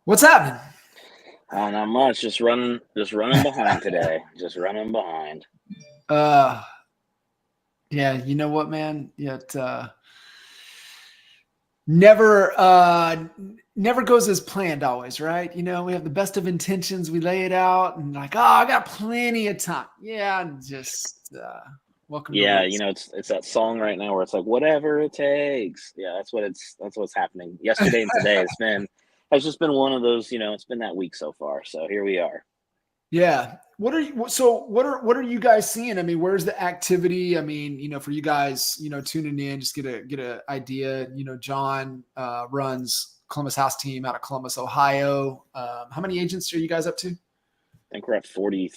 What's happening? Not much. Just running behind today. Just running behind. Uh, yeah, you know what, man? Never goes as planned always, right? We have the best of intentions, we lay it out and like, oh, I got plenty of time. Yeah, just welcome to Yeah, real estate. it's that song right now where it's like whatever it takes. Yeah, that's what's happening. Yesterday and today has just been one of those. It's been that week so far. So here we are. Yeah. What are you guys seeing? I mean, where's the activity? I mean, for you guys, tuning in, just get a idea. John runs Columbus House Team out of Columbus, Ohio. How many agents are you guys up to? I think we're at 43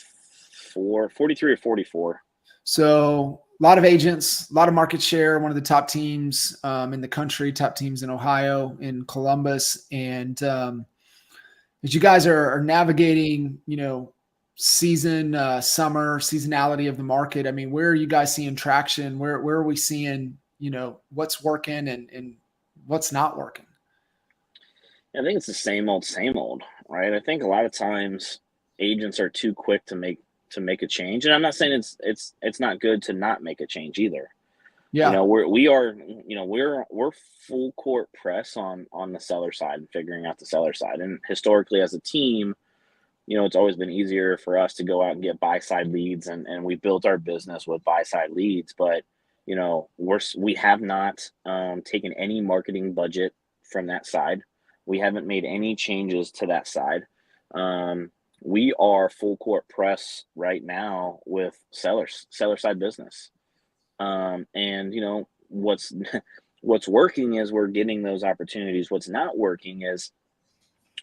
or 44. So a lot of agents, a lot of market share, one of the top teams in the country, top teams in Ohio, in Columbus. And as you guys are navigating, summer seasonality of the market, I mean, where are you guys seeing traction? Where are we seeing, what's working and what's not working? I think it's the same old, right? I think a lot of times agents are too quick to make a change, and I'm not saying it's not good to not make a change either. Yeah. We're full court press on the seller side and figuring out the seller side. And historically as a team, it's always been easier for us to go out and get buy side leads, and we built our business with buy side leads. But we have not taken any marketing budget from that side. We haven't made any changes to that side. We are full court press right now with seller side business. And what's what's working is we're getting those opportunities. What's not working is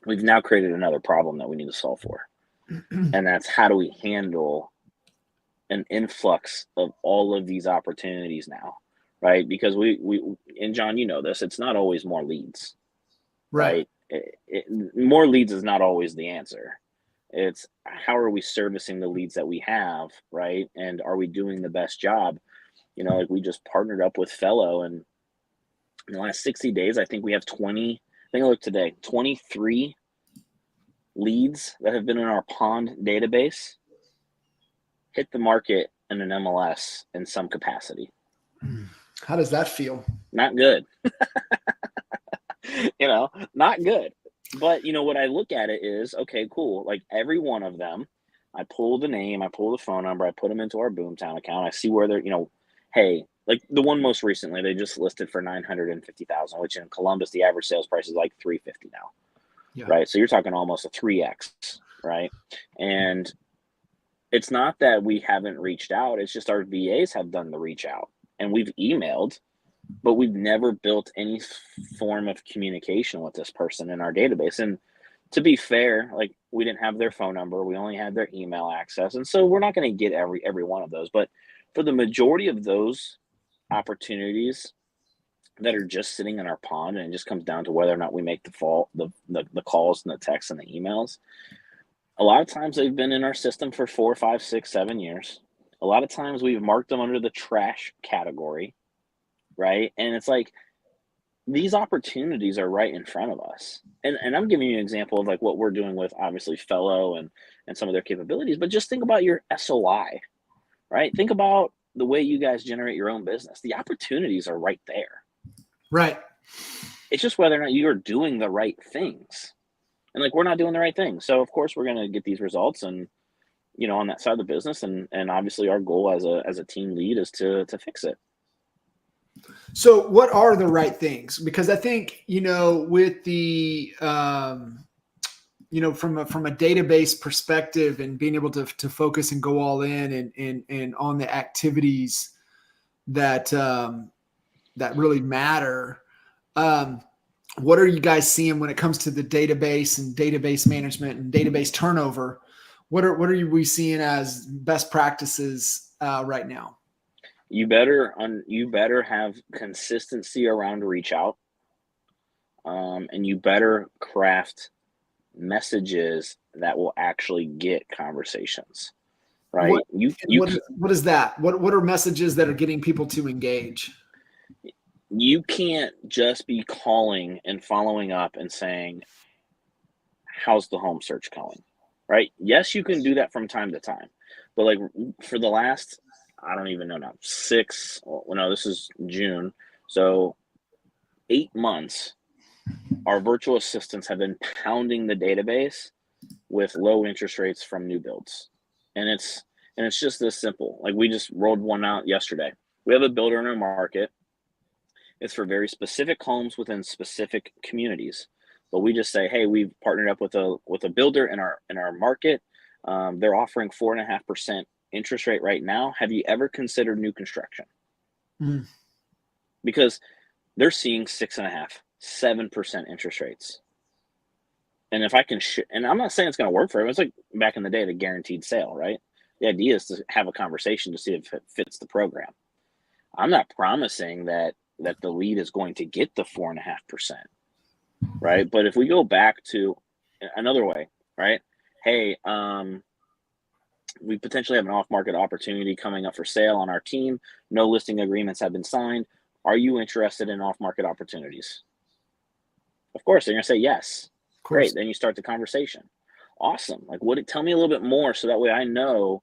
we've now created another problem that we need to solve for. And that's, how do we handle an influx of all of these opportunities now, right? Because we and John, this, it's not always more leads, right? More leads is not always the answer. It's how are we servicing the leads that we have, right? And are we doing the best job? Like we just partnered up with Fellow, and in the last 60 days, I think we have 20, I think I looked today, 23 leads that have been in our pond database hit the market in an MLS in some capacity. How does that feel? Not good. Not good. But what I look at it is, okay, cool. Like every one of them, I pull the name, I pull the phone number, I put them into our Boomtown account. I see where they're, hey, like the one most recently, they just listed for $950,000, which in Columbus, the average sales price is like $350 now. Yeah. Right. So you're talking almost a 3X, right? And it's not that we haven't reached out. It's just our VAs have done the reach out, and we've emailed, but we've never built any form of communication with this person in our database. And to be fair, like we didn't have their phone number. We only had their email access. And so we're not going to get every one of those. But for the majority of those opportunities that are just sitting in our pond, and it just comes down to whether or not we make the calls and the texts and the emails. A lot of times they've been in our system for 4, 5, 6, 7 years. A lot of times we've marked them under the trash category, right? And it's like, these opportunities are right in front of us. And I'm giving you an example of like what we're doing with obviously Fellow and some of their capabilities, but just think about your SOI, right? Think about the way you guys generate your own business. The opportunities are right there. Right. It's just whether or not you are doing the right things. And like, we're not doing the right thing. So of course we're going to get these results and, on that side of the business. And obviously our goal as a team lead is to fix it. So what are the right things? Because I think, with the, from a database perspective and being able to focus and go all in and on the activities that really matter. What are you guys seeing when it comes to the database and database management and database turnover? What are we seeing as best practices right now? You better have consistency around reach out, and you better craft messages that will actually get conversations, right? What is that? What are messages that are getting people to engage? You can't just be calling and following up and saying, how's the home search going, right? Yes, you can do that from time to time, but like for the last, I don't even know now, this is June, so 8 months, our virtual assistants have been pounding the database with low interest rates from new builds. And it's just this simple. Like we just rolled one out yesterday. We have a builder in our market. It's for very specific homes within specific communities. But we just say, hey, we've partnered up with a builder in our market. They're offering 4.5% interest rate right now. Have you ever considered new construction? Mm. Because they're seeing 6.5%, 7% interest rates. And if I can, and I'm not saying it's going to work for everyone. It's like back in the day, the guaranteed sale, right? The idea is to have a conversation to see if it fits the program. I'm not promising that the lead is going to get the 4.5%, right? But if we go back to another way, right? Hey, we potentially have an off-market opportunity coming up for sale on our team. No listing agreements have been signed. Are you interested in off-market opportunities? Of course, they're going to say yes. Great. Then you start the conversation. Awesome. Like, tell me a little bit more so that way I know,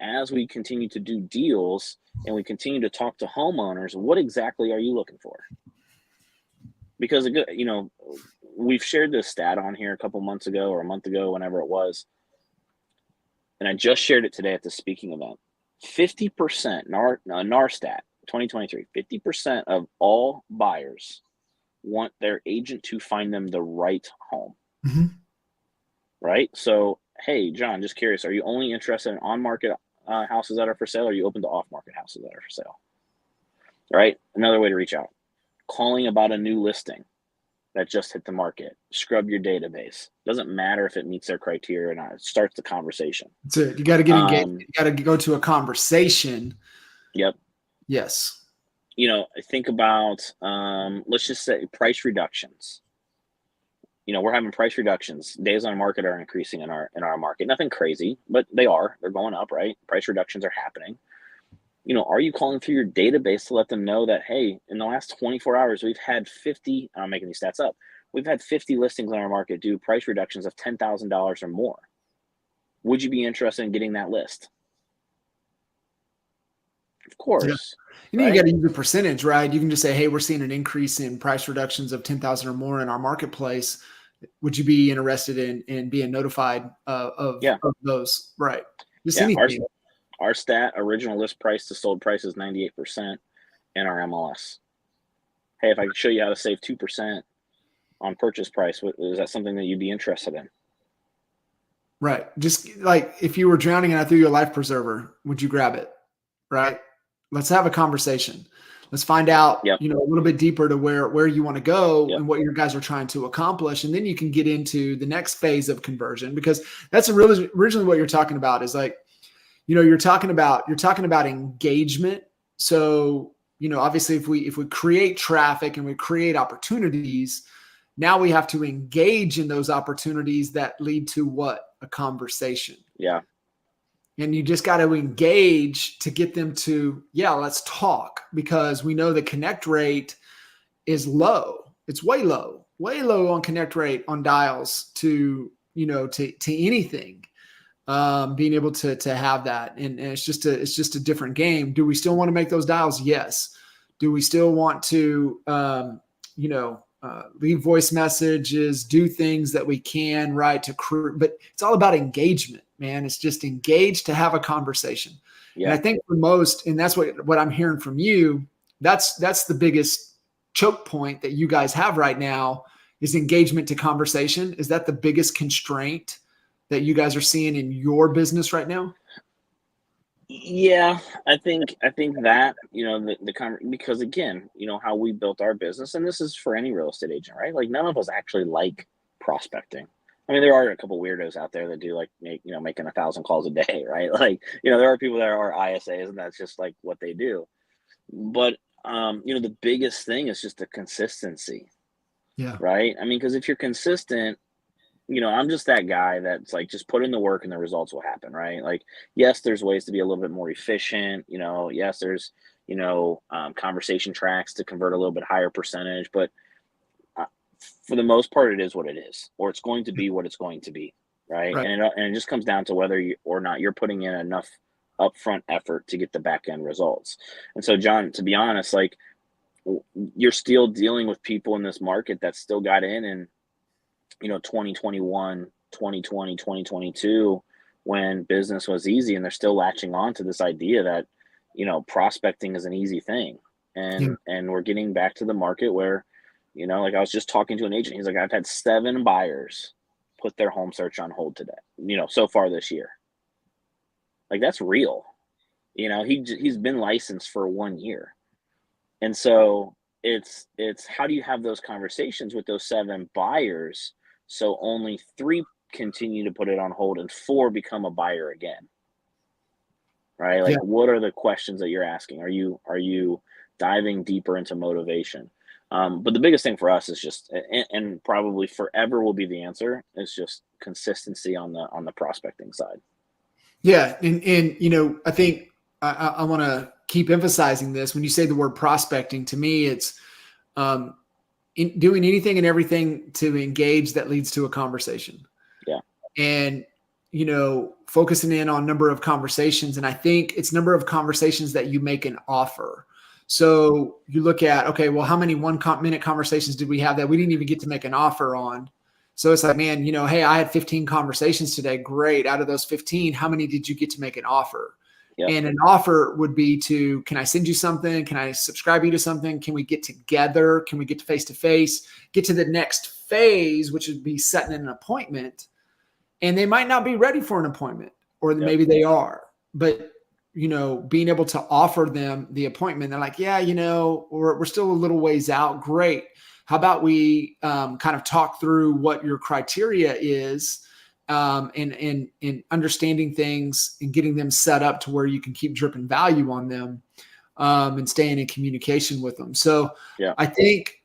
as we continue to do deals and we continue to talk to homeowners, what exactly are you looking for? Because, we've shared this stat on here a couple months ago or a month ago, whenever it was. And I just shared it today at the speaking event. 50%, NARStat 2023, 50% of all buyers want their agent to find them the right home. Mm-hmm. Right? So, hey, John, just curious, are you only interested in on-market houses that are for sale, or are you open to off-market houses that are for sale? Right? Another way to reach out. Calling about a new listing that just hit the market. Scrub your database. Doesn't matter if it meets their criteria or not. It starts the conversation. That's it. You got to get engaged. You got to go to a conversation. Yep. Yes. Think about, let's just say price reductions. We're having price reductions. Days on market are increasing in our market. Nothing crazy, but they're going up, right? Price reductions are happening. Are you calling through your database to let them know that, hey, in the last 24 hours, we've had 50, I'm making these stats up. We've had 50 listings on our market do price reductions of $10,000 or more. Would you be interested in getting that list? Of course. Yeah. You got to use a percentage, right? You can just say, hey, we're seeing an increase in price reductions of 10,000 or more in our marketplace. Would you be interested in being notified of those? Right. Just anything. Our stat, original list price to sold price, is 98% in our MLS. Hey, if I could show you how to save 2% on purchase price, is that something that you'd be interested in? Right. Just like if you were drowning and I threw you a life preserver, would you grab it? Right. Let's have a conversation. Let's find out, a little bit deeper to where you want to go and what your guys are trying to accomplish. And then you can get into the next phase of conversion, because that's originally what you're talking about is like, you're talking about engagement. So, obviously if we create traffic and we create opportunities, now we have to engage in those opportunities that lead to what? A conversation. Yeah. And you just got to engage to get them to, let's talk, because we know the connect rate is low. It's way low on connect rate on dials to anything. Being able to have that. And it's just a different game. Do we still want to make those dials? Yes. Do we still want to, leave voice messages, do things that we can, right, to crew, but it's all about engagement, man. It's just engage to have a conversation. Yeah. And I think for most, and that's what I'm hearing from you, that's the biggest choke point that you guys have right now is engagement to conversation. Is that the biggest constraint that you guys are seeing in your business right now? Yeah, I think that, because again, how we built our business, and this is for any real estate agent, right? Like, none of us actually like prospecting. I mean, there are a couple weirdos out there that do like making 1,000 calls a day, right? Like, there are people that are ISAs and that's just like what they do. But the biggest thing is just the consistency. Yeah. Right. I mean, because if you're consistent, I'm just that guy that's like, just put in the work and the results will happen, right? Like, yes, there's ways to be a little bit more efficient. Yes, there's, conversation tracks to convert a little bit higher percentage, but for the most part, it is what it is, or it's going to be what it's going to be, right? Right. And it just comes down to whether you or not you're putting in enough upfront effort to get the back end results. And so, John, to be honest, like you're still dealing with people in this market that still got in 2021, 2020, 2022, when business was easy, and they're still latching on to this idea that prospecting is an easy thing. Yeah. And we're getting back to the market where, like I was just talking to an agent. He's like, I've had 7 buyers put their home search on hold today, so far this year. Like, that's real. He's been licensed for 1 year. And so it's how do you have those conversations with those 7 buyers so only 3 continue to put it on hold and 4 become a buyer again? Right? Like, Yeah. what are the questions that you're asking? Are you diving deeper into motivation? But the biggest thing for us is just, and probably forever will be the answer, is just consistency on the prospecting side. Yeah. And I think I want to keep emphasizing this. When you say the word prospecting, to me, it's doing anything and everything to engage that leads to a conversation. Yeah. And, focusing in on number of conversations. And I think it's number of conversations that you make an offer. So you look at, okay, well, how many 1-minute conversations did we have that we didn't even get to make an offer on? So it's like, man, hey, I had 15 conversations today. Great. Out of those 15, how many did you get to make an offer? Yep. And an offer would be can I send you something? Can I subscribe you to something? Can we get together? Can we get to face-to-face? Get to the next phase, which would be setting an appointment. And they might not be ready for an appointment, or maybe they are. But, being able to offer them the appointment, they're like, yeah, we're still a little ways out. Great. How about we kind of talk through what your criteria is, and understanding things and getting them set up to where you can keep dripping value on them, and staying in communication with them. So yeah. I think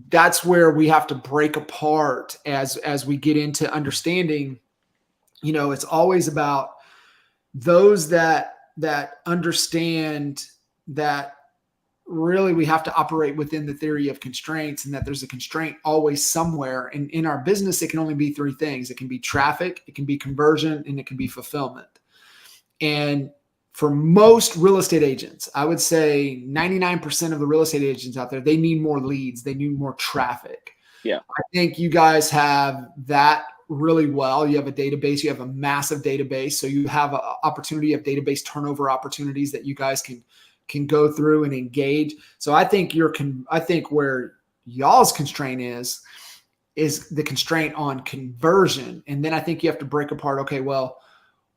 that's where we have to break apart as we get into understanding. It's always about those that understand that really we have to operate within the theory of constraints, and that there's a constraint always somewhere. And in our business, it can only be 3 things. It can be traffic, it can be conversion, and it can be fulfillment. And for most real estate agents, I would say 99% of the real estate agents out there, they need more leads. They need more traffic. Yeah. I think you guys have that really well. You have a database, you have a massive database. So you have an opportunity of database turnover opportunities that you guys can go through and engage. So I think where y'all's constraint is the constraint on conversion. And then I think you have to break apart, okay, well,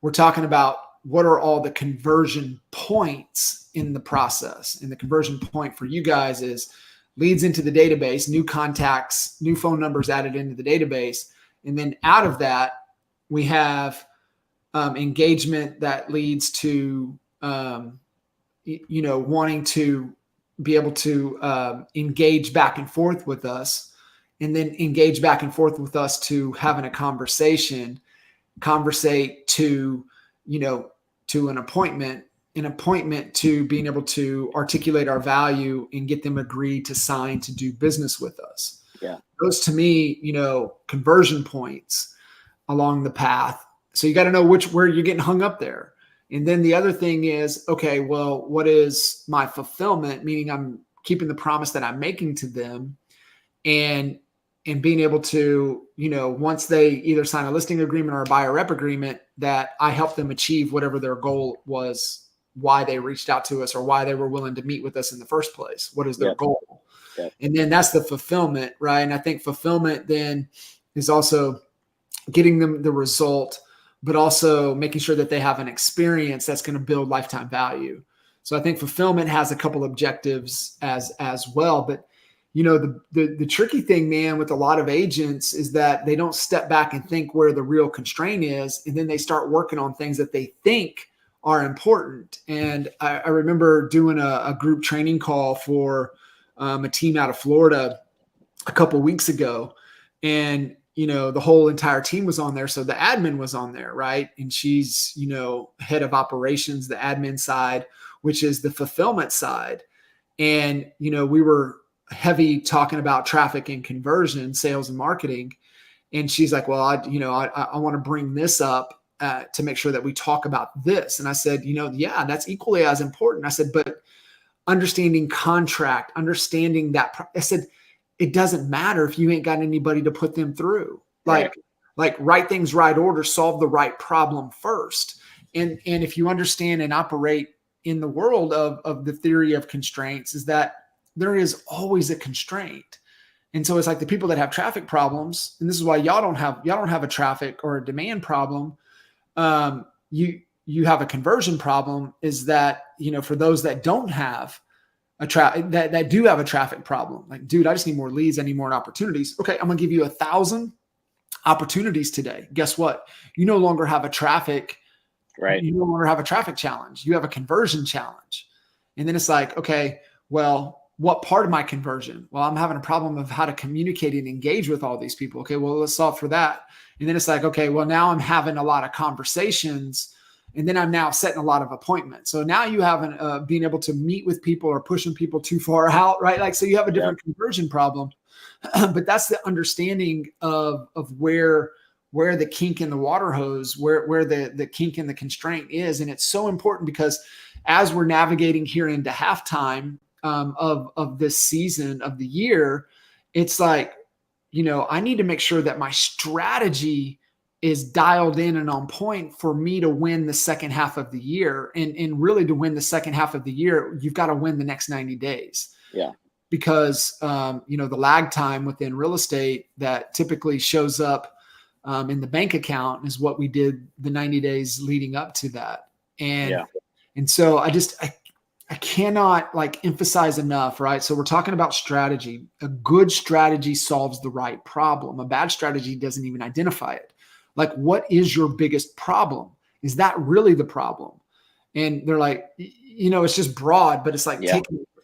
we're talking about what are all the conversion points in the process. And the conversion point for you guys is leads into the database, new contacts, new phone numbers added into the database. And then out of that, we have engagement that leads to, wanting to be able to engage back and forth with us, and then engage back and forth with us to having a conversate to, to an appointment to being able to articulate our value and get them agreed to sign to do business with us. Yeah. Those to me, conversion points along the path. So you got to know where you're getting hung up there. And then the other thing is, okay, well, what is my fulfillment? Meaning I'm keeping the promise that I'm making to them, and being able to, once they either sign a listing agreement or a buyer rep agreement, that I help them achieve whatever their goal was, why they reached out to us, or why they were willing to meet with us in the first place. What is their goal? Yep. And then that's the fulfillment, right? And I think fulfillment then is also getting them the result, but also making sure that they have an experience that's going to build lifetime value. So I think fulfillment has a couple objectives as well. But the tricky thing, man, with a lot of agents is that they don't step back and think where the real constraint is, and then they start working on things that they think are important. And I remember doing a group training call for a team out of Florida a couple weeks ago, and the whole entire team was on there. So the admin was on there, right? And she's, head of operations, the admin side, which is the fulfillment side. And, we were heavy talking about traffic and conversion, sales and marketing. And she's like, well, I want to bring this up to make sure that we talk about this. And I said, yeah, that's equally as important. I said, but understanding contract, understanding that. I said, it doesn't matter if you ain't got anybody to put them through. Like right things, right order, solve the right problem first. And if you understand and operate in the world of the theory of constraints, is that there is always a constraint. And so it's like the people that have traffic problems, and this is why y'all don't have a traffic or a demand problem. You have a conversion problem, is that, for those that don't have that do have a traffic problem, like, dude, I just need more leads. I need more opportunities. Okay. I'm going to give you 1,000 opportunities today. Guess what? You no longer have a traffic, right? You no longer have a traffic challenge. You have a conversion challenge. And then it's like, okay, well, what part of my conversion? Well, I'm having a problem of how to communicate and engage with all these people. Okay, well, let's solve for that. And then it's like, okay, well, now I'm having a lot of conversations, and then I'm now setting a lot of appointments. So now you haven't being able to meet with people or pushing people too far out, right? Like, so you have a different conversion problem. But that's the understanding of where the kink in the water hose, where the kink in the constraint is. And it's so important because as we're navigating here into halftime of this season of the year, it's like, I need to make sure that my strategy is dialed in and on point for me to win the second half of the year. And really, to win the second half of the year, you've got to win the next 90 days. Yeah. Because, the lag time within real estate that typically shows up in the bank account is what we did the 90 days leading up to that. And so I cannot emphasize enough, right? So we're talking about strategy. A good strategy solves the right problem. A bad strategy doesn't even identify it. Like, what is your biggest problem? Is that really the problem? And they're like, it's just broad, but it's like,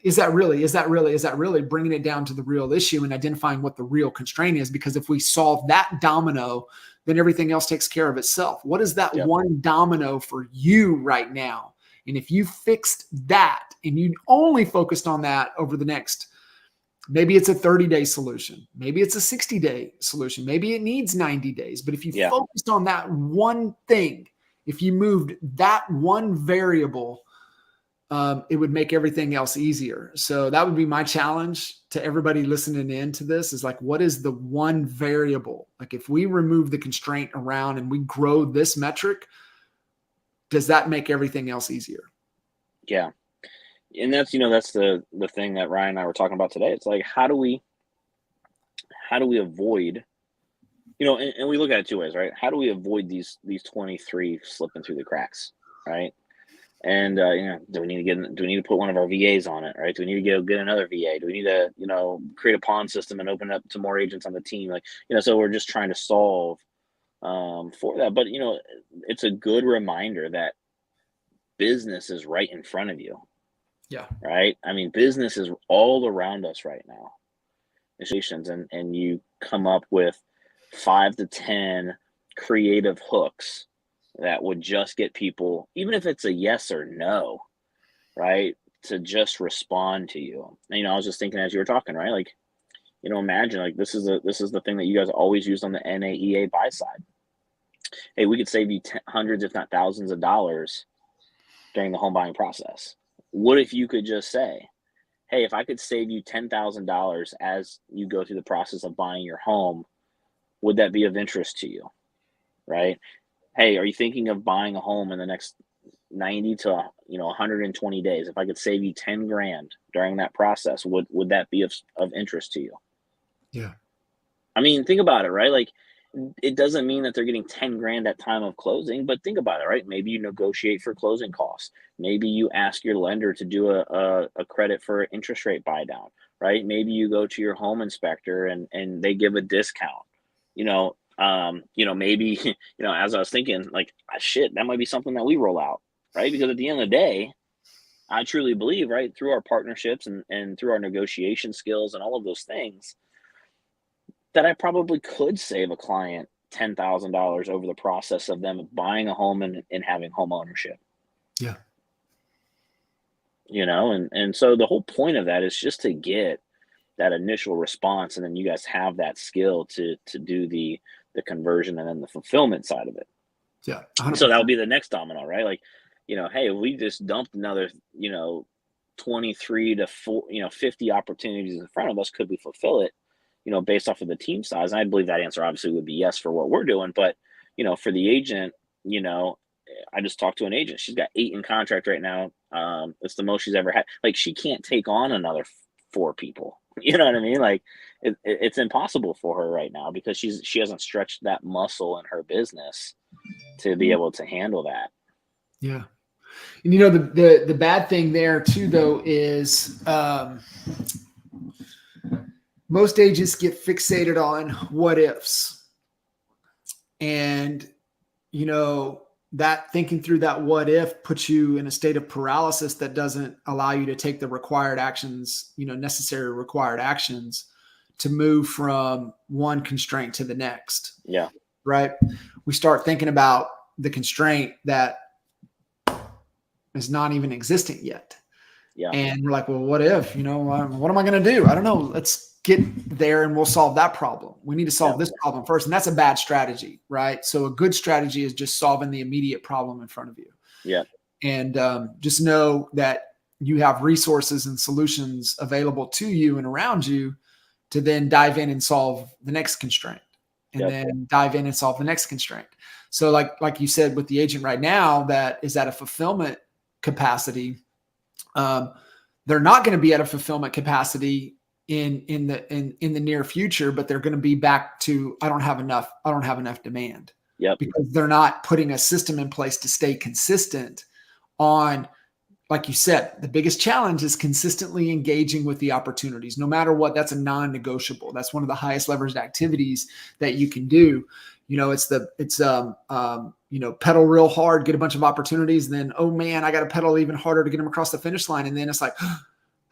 is that really bringing it down to the real issue and identifying what the real constraint is? Because if we solve that domino, then everything else takes care of itself. What is that one domino for you right now? And if you fixed that and you only focused on that over the next, maybe it's a 30-day solution, maybe it's a 60-day solution, maybe it needs 90 days. But if you focused on that one thing, if you moved that one variable, it would make everything else easier. So that would be my challenge to everybody listening in to this, is like, what is the one variable? Like, if we remove the constraint around and we grow this metric, does that make everything else easier? Yeah. And that's the thing that Ryan and I were talking about today. It's like, how do we avoid, and we look at it two ways, right? How do we avoid these 23 slipping through the cracks, right? And do we need to put one of our VAs on it, right? Do we need to get another VA? Do we need to create a pawn system and open it up to more agents on the team? So we're just trying to solve for that. But it's a good reminder that business is right in front of you. Yeah. Right. I mean, business is all around us right now. And you come up with 5 to 10 creative hooks that would just get people, even if it's a yes or no, right, to just respond to you. And, I was just thinking as you were talking, right, like, imagine, like, this is the thing that you guys always use on the NAEA buy side. Hey, we could save you hundreds, if not thousands of dollars during the home buying process. What if you could just say, hey, if I could save you $10,000 as you go through the process of buying your home, would that be of interest to you? Right? Hey, are you thinking of buying a home in the next 90 to 120 days? If I could save you 10 grand during that process, would that be of interest to you? Yeah. I mean, think about it, right? Like, it doesn't mean that they're getting 10 grand at time of closing, but think about it, right? Maybe you negotiate for closing costs. Maybe you ask your lender to do a credit for interest rate buy down, right? Maybe you go to your home inspector and they give a discount, maybe, as I was thinking, like, shit, that might be something that we roll out, right? Because at the end of the day, I truly believe, right, through our partnerships and through our negotiation skills and all of those things, that I probably could save a client $10,000 over the process of them buying a home and having home ownership. Yeah. And so the whole point of that is just to get that initial response, and then you guys have that skill to do the conversion and then the fulfillment side of it. Yeah, So 100%. that'll be the next domino, right? Like, hey, if we just dumped another, 23 to 50 opportunities in front of us, could we fulfill it, based off of the team size? And I believe that answer obviously would be yes for what we're doing. But, for the agent, I just talked to an agent. She's got 8 in contract right now. It's the most she's ever had. Like, she can't take on another 4 people. You know what I mean? Like, it's impossible for her right now because she hasn't stretched that muscle in her business to be able to handle that. Yeah. And the bad thing there too, though, is most agents get fixated on what ifs. And, that thinking through that what if puts you in a state of paralysis that doesn't allow you to take the required actions, necessary required actions to move from one constraint to the next. Yeah. Right. We start thinking about the constraint that is not even existent yet. Yeah. And we're like, well, what if, what am I going to do? I don't know. Let's get there and we'll solve that problem. We need to solve this problem first. And that's a bad strategy, right? So a good strategy is just solving the immediate problem in front of you. Yeah. And just know that you have resources and solutions available to you and around you to then dive in and solve the next constraint, and then dive in and solve the next constraint. So like you said, with the agent right now that is at a fulfillment capacity, they're not going to be at a fulfillment capacity in the near future, but they're going to be back to, I don't have enough demand. Yep. Because they're not putting a system in place to stay consistent on, like you said, the biggest challenge is consistently engaging with the opportunities, no matter what. That's a non-negotiable. That's one of the highest leveraged activities that you can do. Pedal real hard, get a bunch of opportunities. And then, oh man, I got to pedal even harder to get them across the finish line. And then it's like,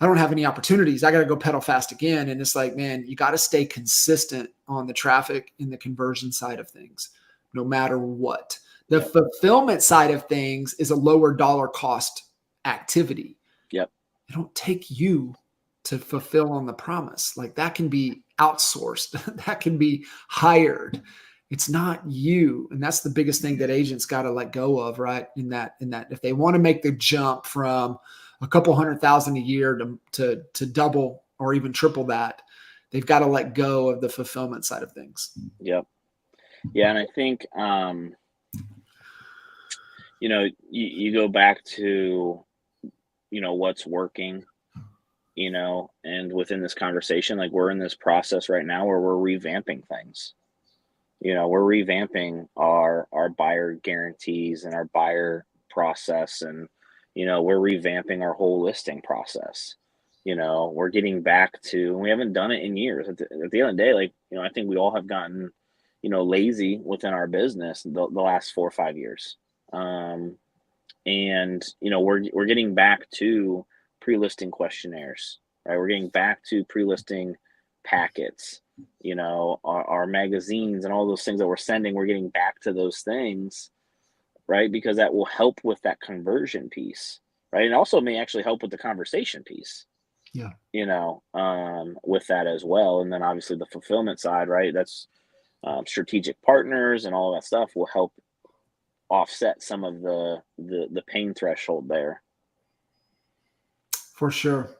I don't have any opportunities. I got to go pedal fast again. And it's like, man, you got to stay consistent on the traffic and the conversion side of things, no matter what. The fulfillment side of things is a lower dollar cost activity. Yep. It don't take you to fulfill on the promise. Like, that can be outsourced. That can be hired. It's not you. And that's the biggest thing that agents got to let go of, right? In that, if they want to make the jump from a couple $100,000 a year to double or even triple that, they've got to let go of the fulfillment side of things. Yep. Yeah. And I think, you go back to, what's working, and within this conversation, like, we're in this process right now where we're revamping things. We're revamping our buyer guarantees and our buyer process, and, we're revamping our whole listing process. We're getting back to, we haven't done it in years. At the end of the day, like, I think we all have gotten, lazy within our business the last 4 or 5 years. And, we're getting back to pre-listing questionnaires, right? We're getting back to pre-listing packets, our magazines and all those things that we're sending. We're getting back to those things, right? Because that will help with that conversion piece, right? And also may actually help with the conversation piece. Yeah. With that as well. And then obviously the fulfillment side, right? That's strategic partners and all that stuff will help offset some of the pain threshold there. For sure.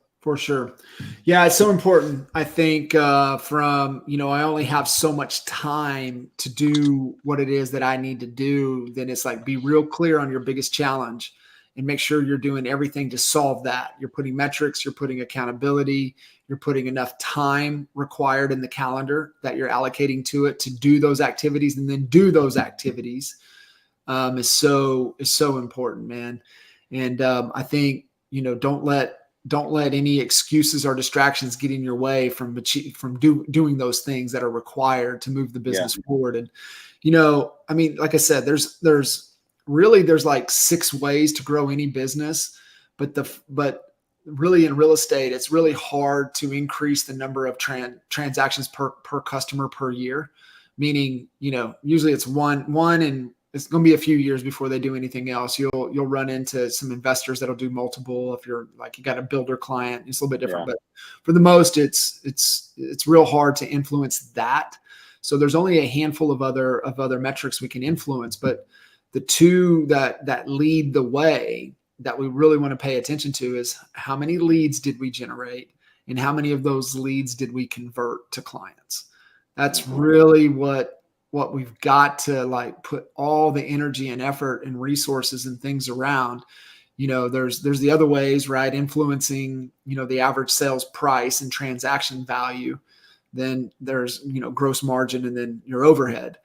Yeah, it's so important. I think I only have so much time to do what it is that I need to do. Then it's like, be real clear on your biggest challenge and make sure you're doing everything to solve that. You're putting metrics, you're putting accountability, you're putting enough time required in the calendar that you're allocating to it to do those activities, and then do those activities is so important, man. And I think, don't let any excuses or distractions get in your way from doing those things that are required to move the business forward. And, like I said, there's like 6 ways to grow any business, but really in real estate, it's really hard to increase the number of transactions per customer per year. Meaning, usually it's one it's going to be a few years before they do anything else. You'll run into some investors that'll do multiple. If you're like, you got a builder client, it's a little bit different, but for the most, it's real hard to influence that. So there's only a handful of other metrics we can influence, but the two that lead the way that we really want to pay attention to is how many leads did we generate and how many of those leads did we convert to clients. That's really what we've got to like put all the energy and effort and resources and things around. There's the other ways, right? Influencing, the average sales price and transaction value. Then there's, gross margin and then your overhead.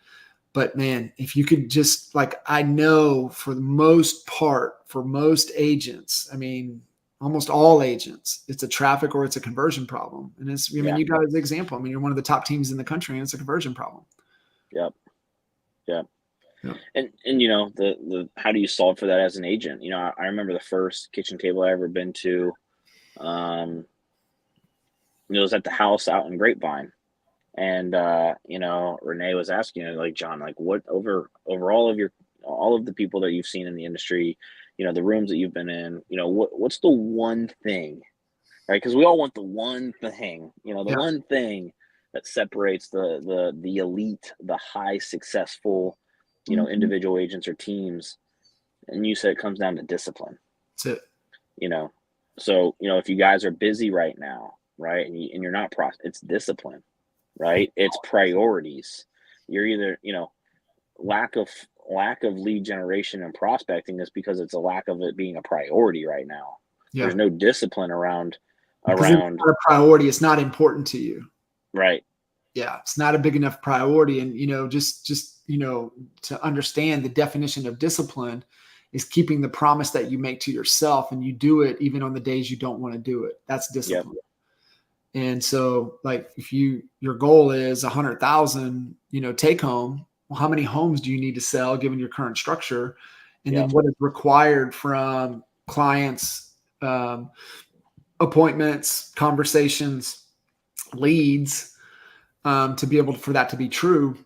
But man, if you could just like, I know for the most part, for most agents, I mean, almost all agents, it's a traffic or it's a conversion problem. And I mean, you got an example. I mean, you're one of the top teams in the country and it's a conversion problem. Yep. And the how do you solve for that as an agent? I remember the first kitchen table I ever been to, it was at the house out in Grapevine. And, Renee was asking, like, John, like what over all of the people that you've seen in the industry, the rooms that you've been in, what's the one thing, right? Because we all want the one thing, one thing that separates the elite, the high successful, individual agents or teams. And you said it comes down to discipline. That's it. So, if you guys are busy right now, right, and you're not it's discipline. Right. It's priorities. You're either, lack of lead generation and prospecting is because it's a lack of it being a priority right now. Yeah. There's no discipline around it's not a priority. It's not important to you. Right. Yeah. It's not a big enough priority. And, just, to understand the definition of discipline is keeping the promise that you make to yourself and you do it even on the days you don't want to do it. That's discipline. Yep. And so like if your goal is 100,000, take home, well, how many homes do you need to sell given your current structure? And then what is required from clients, appointments, conversations, leads, to be able for that to be true.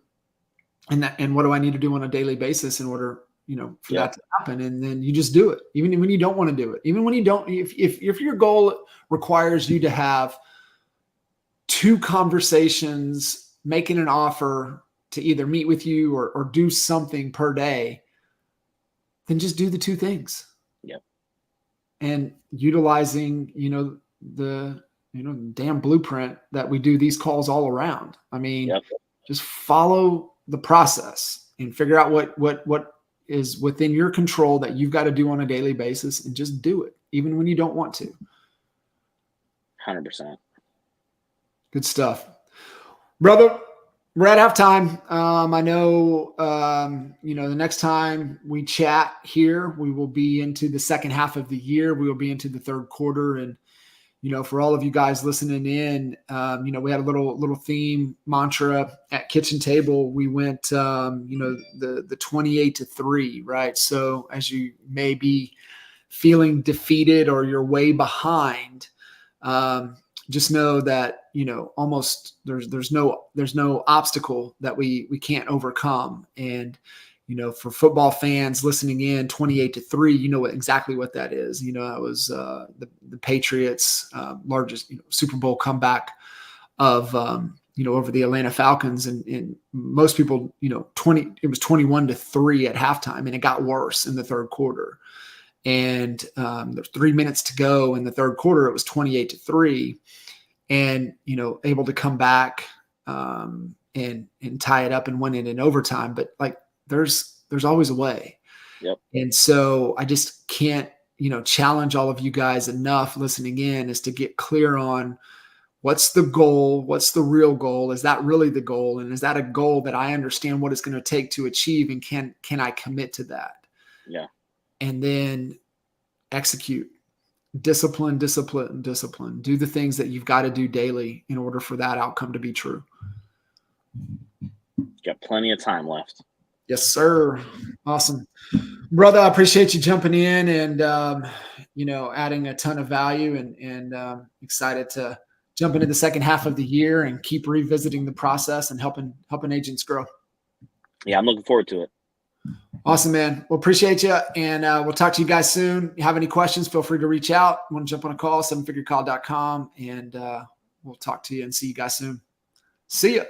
And what do I need to do on a daily basis in order, for that to happen? And then you just do it, even when you don't want to do it, even when you don't, if your goal requires you to have 2 conversations, making an offer to either meet with you or do something per day, then just do the 2 things. Yep. And utilizing, the, damn blueprint that we do these calls all around. I mean, just follow the process and figure out what is within your control that you've got to do on a daily basis and just do it, even when you don't want to. 100%. Good stuff, brother. We're at halftime. I know, the next time we chat here, we will be into the second half of the year. We will be into the third quarter. And, for all of you guys listening in, we had a little theme mantra at Kitchen Table. We went, the 28-3, right? So as you may be feeling defeated or you're way behind, just know that, almost there's no obstacle that we can't overcome. And, for football fans listening in, 28-3, exactly what that is. That was the Patriots' largest Super Bowl comeback of, over the Atlanta Falcons. And most people, it was 21-3 at halftime, and it got worse in the third quarter. And there's 3 minutes to go in the third quarter. It was 28-3. And, able to come back and tie it up and win it in overtime. But like, there's always a way. Yep. And so I just can't, challenge all of you guys enough listening in is to get clear on what's the goal, what's the real goal? Is that really the goal? And is that a goal that I understand what it's going to take to achieve? And can I commit to that? Yeah. And then execute. Discipline. Do the things that you've got to do daily in order for that outcome to be true. Got plenty of time left. Yes, sir. Awesome. Brother, I appreciate you jumping in and, adding a ton of value and excited to jump into the second half of the year and keep revisiting the process and helping agents grow. Yeah, I'm looking forward to it. Awesome, man. Well, appreciate you. And we'll talk to you guys soon. If you have any questions, feel free to reach out. Want to jump on a call, 7figurecall.com. And we'll talk to you and see you guys soon. See ya.